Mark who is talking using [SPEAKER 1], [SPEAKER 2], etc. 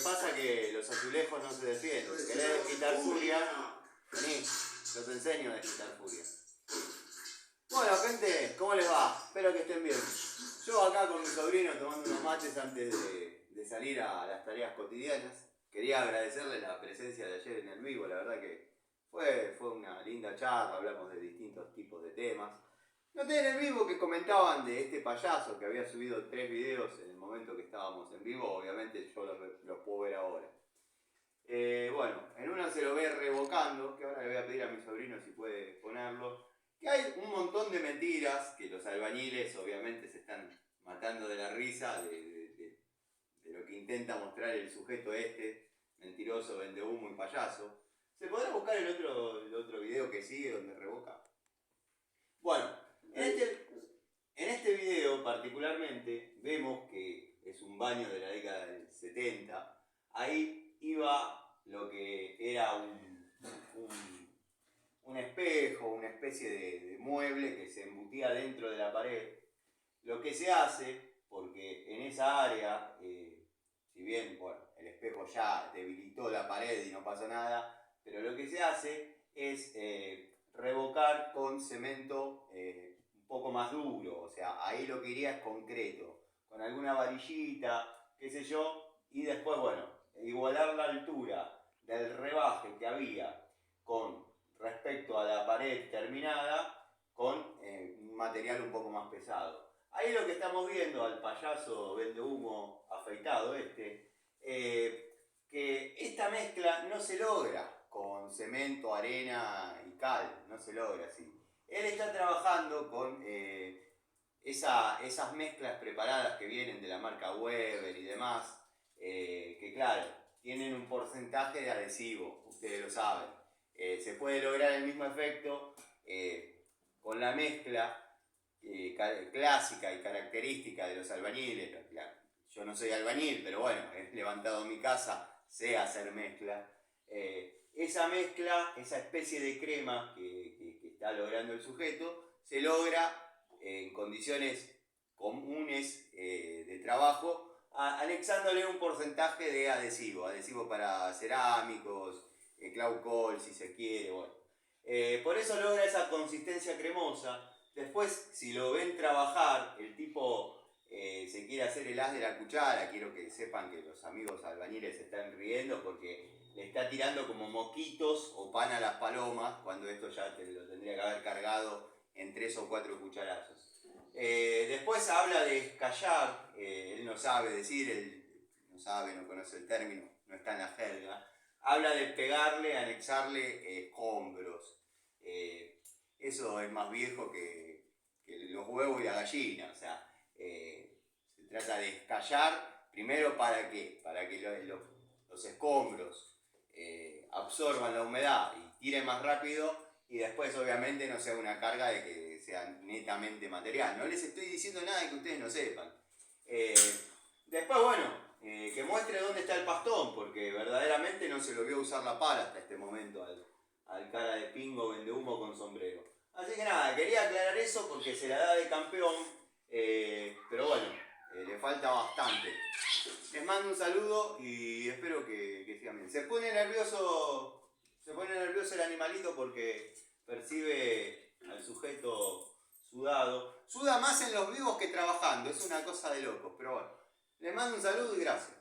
[SPEAKER 1] pasa que los azulejos no se defienden. Si querés desquitar furia, vení, los enseño a desquitar furia. Bueno, gente, ¿cómo les va? Espero que estén bien. Yo acá con mi sobrino tomando unos mates antes de salir a las tareas cotidianas. Quería agradecerle la presencia de ayer en el vivo, la verdad que fue una linda charla, hablamos de distintos tipos de temas. Noté en el vivo que comentaban de este payaso que había subido 3 videos en el momento que estábamos en vivo, obviamente yo los puedo ver ahora. Bueno, en uno se lo ve revocando, que ahora le voy a pedir a mi sobrino si puede ponerlo, que hay un montón de mentiras, que los albañiles obviamente se están matando de la risa de lo que intenta mostrar el sujeto este, mentiroso, vendehumo y payaso. ¿Se podrá buscar el otro video que sigue donde revoca? Bueno, en este video particularmente vemos que es un baño de la década del 70. Ahí iba lo que era un espejo, una especie de mueble que se embutía dentro de la pared. Lo que se hace, porque en esa área, si bien bueno, el espejo ya debilitó la pared y no pasó nada, pero lo que se hace es revocar con cemento un poco más duro, o sea, ahí lo que iría es concreto, con alguna varillita, qué sé yo, y después, bueno, igualar la altura del rebaje que había con respecto a la pared terminada con un material un poco más pesado. Ahí lo que estamos viendo al payaso vendehumo afeitado que esta mezcla no se logra con cemento, arena y cal, no se logra así. Él está trabajando con esas mezclas preparadas que vienen de la marca Weber y demás, que claro, tienen un porcentaje de adhesivo, ustedes lo saben. Se puede lograr el mismo efecto con la mezcla clásica y característica de los albañiles. Yo no soy albañil, pero bueno, he levantado mi casa, sé hacer mezcla. Esa mezcla, esa especie de crema que está logrando el sujeto, se logra en condiciones comunes de trabajo, anexándole un porcentaje de adhesivo para cerámicos, claucol si se quiere, bueno. Por eso logra esa consistencia cremosa. Después, si lo ven trabajar, el tipo se quiere hacer el as de la cuchara. Quiero que sepan que los amigos albañiles se están riendo porque le está tirando como moquitos o pan a las palomas, cuando esto ya lo tendría que haber cargado en 3 o 4 cucharazos. Después habla de escallar, él no sabe decir, él no conoce el término, no está en la jerga. Habla de pegarle, anexarle escombros. Eso es más viejo que los huevos y la gallina. O sea, se trata de escallar primero para que los escombros absorban la humedad y tiren más rápido, y después obviamente no sea una carga de que sea netamente material. No les estoy diciendo nada que ustedes no sepan. Después, bueno, que muestre dónde está el pastón, porque verdaderamente no se lo vio usar la pala hasta este momento al cara de pingo vendehumo con sombrero. Así que nada, quería aclarar eso porque se la da de campeón, pero bueno, le falta bastante. Les mando un saludo y espero que sigan bien. Se pone nervioso el animalito porque percibe al sujeto sudado. Suda más en los vivos que trabajando, es una cosa de locos, pero bueno. Les mando un saludo y gracias.